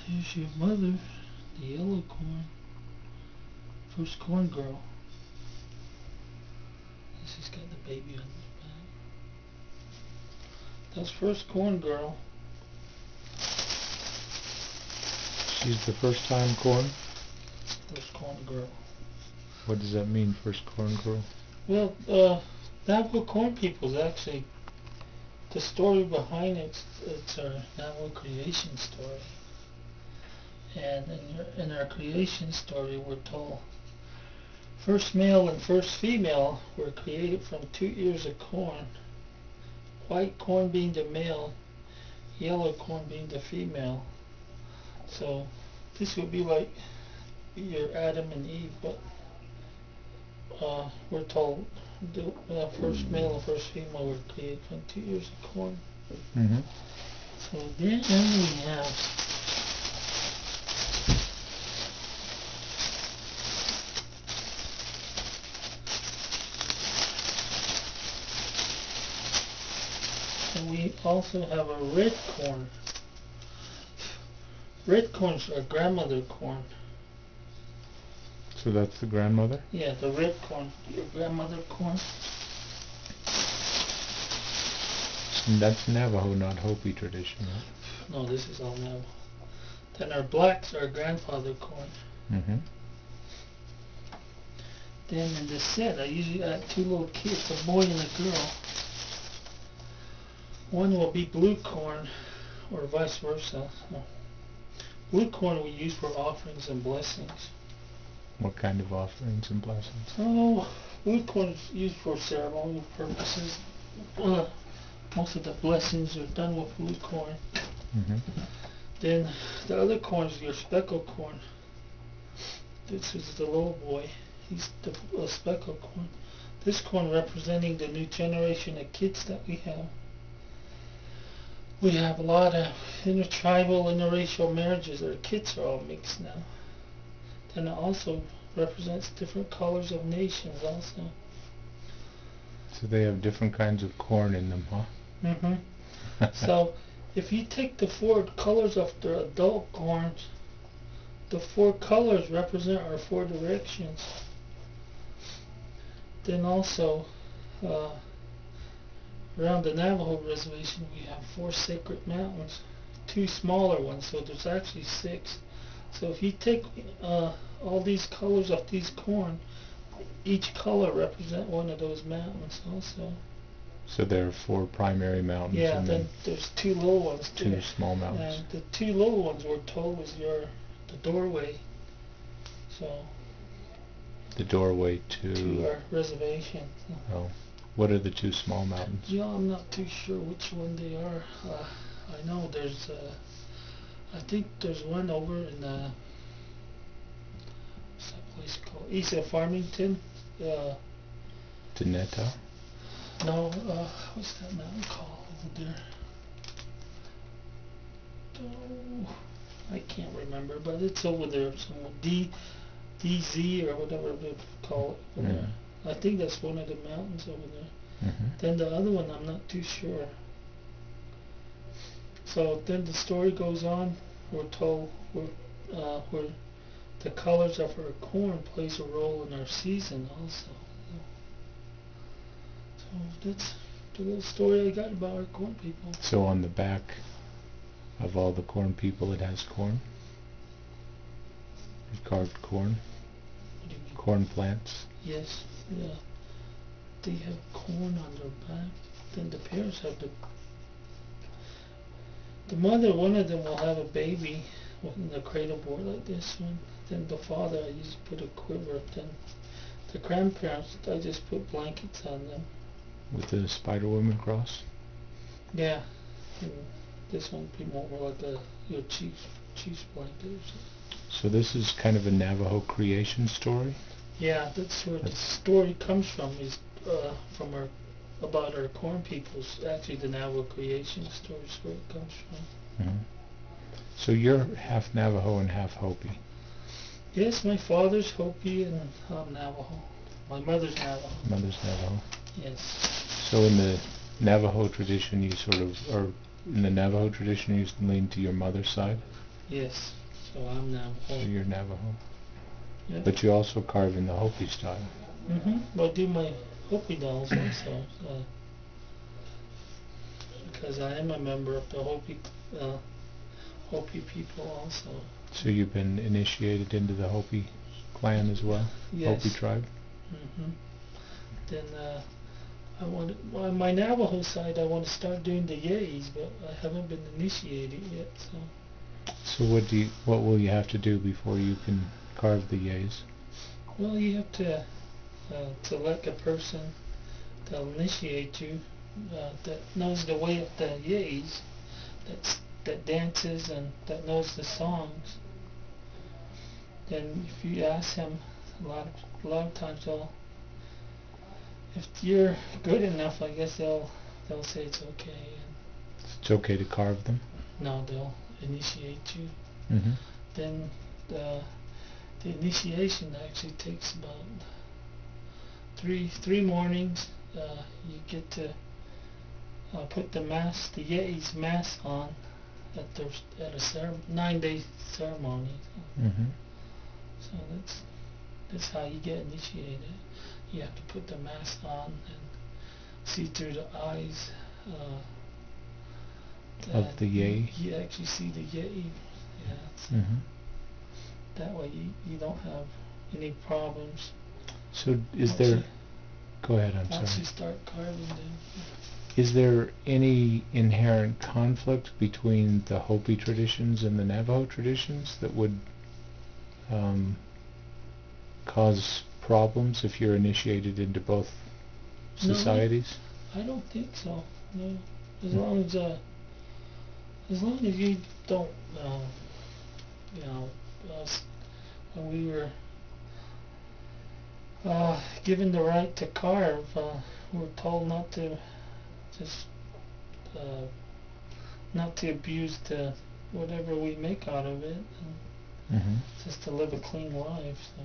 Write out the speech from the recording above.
Here's your mother, the yellow corn. First corn girl. She's got the baby on the back. That's first corn girl. She's the first time corn? First corn girl. What does that mean, first corn girl? Well, Navajo Corn People is actually, the story behind it, it's our Navajo creation story. And in our creation story, we're told first male and first female were created from 2 ears of corn. White corn being the male, yellow corn being the female. So this would be like your Adam and Eve, but we're told the first male and first female were created from 2 ears of corn. Mm-hmm. So then we have we also have a red corn. Red corn's our grandmother corn. So that's the grandmother? Yeah, the red corn, your grandmother corn. And that's Navajo, not Hopi tradition, right? No, this is all Navajo. Then our black's our grandfather corn. Mm-hmm. Then in the set, I usually add 2 little kids, a boy and a girl. One will be blue corn, or vice versa. So, blue corn we use for offerings and blessings. What kind of offerings and blessings? Oh, blue corn is used for ceremonial purposes. Most of the blessings are done with blue corn. Mm-hmm. Then the other corn is your speckled corn. This is the little boy. He's the speckled corn. This corn representing the new generation of kids that we have. We have a lot of intertribal, interracial marriages. Our kids are all mixed now. Then it also represents different colors of nations also. So they have different kinds of corn in them, huh? Mm-hmm. So if you take the 4 colors of the adult corns, the 4 colors represent our 4 directions. Then also around the Navajo reservation we have 4 sacred mountains, 2 smaller ones, so there's actually 6. So if you take all these colors of these corn, each color represent one of those mountains also. So there are 4 primary mountains. Yeah, and then there's 2 little ones too. 2 small mountains. And the 2 little ones we're told was the doorway. So The doorway to our reservation. Oh. What are the 2 small mountains? Yeah, I'm not too sure which one they are. I know there's I think there's one over in what's that place called? East of Farmington. Deneta? No, what's that mountain called over there? Oh, I can't remember, but it's over there somewhere. DZ or whatever they call it over there. I think that's one of the mountains over there. Mm-hmm. Then the other one, I'm not too sure. So then the story goes on. We're told where the colors of our corn plays a role in our season also. So that's the little story I got about our corn people. So on the back of all the corn people it has corn? You've carved corn? What do you mean? Corn plants? Yes, yeah. They have corn on their back. Then the parents have the mother, one of them will have a baby in the cradle board like this one. Then the father, I usually put a quiver. Then the grandparents, I just put blankets on them. With the Spider Woman cross? Yeah. And this one be more like your chief's blanket or something. So this is kind of a Navajo creation story? Yeah, that's where the story comes from, is from about our corn peoples. Actually, the Navajo creation story is where it comes from. Mm-hmm. So you're half Navajo and half Hopi? Yes, my father's Hopi and I'm Navajo. My mother's Navajo. Mother's Navajo. Yes. So in the Navajo tradition, you sort of, or in the Navajo tradition, you lean to your mother's side? Yes. So I'm Navajo. So you're Navajo. Yeah. But you also carve in the Hopi style. I do my Hopi dolls also, because I am a member of the Hopi people also. So you've been initiated into the Hopi clan as well? Yes. Hopi tribe? Then on my Navajo side, I want to start doing the yays, but I haven't been initiated yet. So what will you have to do before you can carve the yays? Well, you have to select a person that'll initiate you, that knows the way of the yays, that dances and that knows the songs. Then if you ask him, a lot of times if you're good enough, I guess they'll say it's okay. It's okay to carve them? No, they'll initiate you. Then the initiation actually takes about three mornings. You get to put the Ye's mask on at a 9-day ceremony. So that's how you get initiated. You have to put the mask on and see through the eyes of the Ye. You actually see the Ye. Yeah. That way you don't have any problems. So is there... Go ahead, I'm sorry. Once you start carving them. Is there any inherent conflict between the Hopi traditions and the Navajo traditions that would cause problems if you're initiated into both societies? No, I don't think so. No, as long as you don't, when we were given the right to carve, we were told not to not to abuse whatever we make out of it, and just to live a clean life. So.